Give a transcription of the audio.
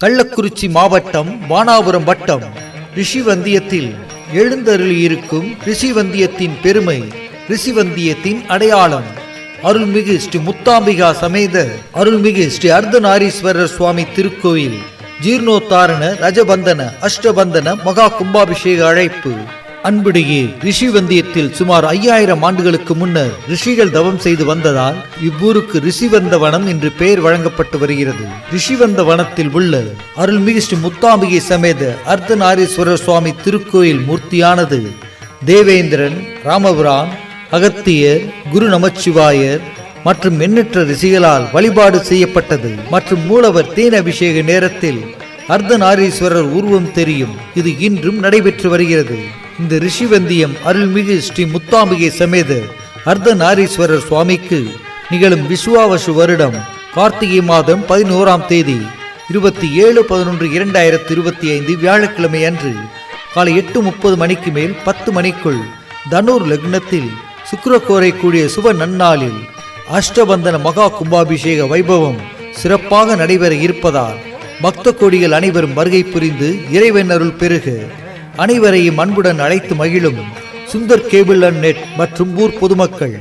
கள்ளக்குறிச்சி மாவட்டம் வானாபுரம் வட்டம் ரிஷிவந்தியத்தில் எழுந்தருளியிருக்கும் ரிஷிவந்தியத்தின் பெருமை, ரிஷிவந்தியத்தின் அடையாளம். அருள்மிகு ஸ்ரீ முத்தாம்பிகா சமேத அருள்மிகு ஸ்ரீ அர்த்தநாரீஸ்வரர் சுவாமி திருக்கோயில் ஜீர்ணோத்தாரண ரஜபந்தன அஷ்டபந்தன மகா கும்பாபிஷேக அழைப்பு. அன்புடையே, ரிஷிவந்தியத்தில் சுமார் 5000 ஆண்டுகளுக்கு முன்னர் ரிஷிகள் தவம் செய்து வந்ததால் இவ்வூருக்கு ரிஷிவந்த வனம் என்று பெயர் வழங்கப்பட்டு வருகிறது. ரிஷிவந்த வனத்தில் உள்ள அருள்மிகு ஸ்ரீ முத்தாம்பிகை சமேத அர்த்தநாரீஸ்வரர் சுவாமி திருக்கோயில் மூர்த்தியானது தேவேந்திரன், ராமபுரான், அகத்தியர், குரு நமச்சிவாயர் மற்றும் எண்ணற்ற ரிஷிகளால் வழிபாடு செய்யப்பட்டது. மற்றும் மூலவர் தேன் அபிஷேக நேரத்தில் அர்த்தநாரீஸ்வரர் உருவம் தெரியும். இது இன்றும் நடைபெற்று வருகிறது. இந்த ரிஷிவந்தியம் அருள்மிகு ஸ்ரீ முத்தாம்பிகை சமேத அர்த்தநாரீஸ்வரர் சுவாமிக்கு நிகழும் விசுவாவசு வருடம் கார்த்திகை மாதம் 11ஆம் தேதி 27/11/2025 வியாழக்கிழமை அன்று காலை 8:30 மணிக்கு மேல் 10 மணிக்குள் தனுர் லக்னத்தில் சுக்கிரகோரை கூடிய சுப நன்னாளில் அஷ்டபந்தன மகா கும்பாபிஷேக வைபவம் சிறப்பாக நடைபெற இருப்பதால் பக்த கோடிகள் அனைவரும் வருகை புரிந்து இறைவன் அருள் பெருக அனைவரையும் அன்புடன் அழைத்து மகிழும் சுந்தர் கேபிள் அண்ட் நெட் மற்றும் ஊர் பொதுமக்கள்.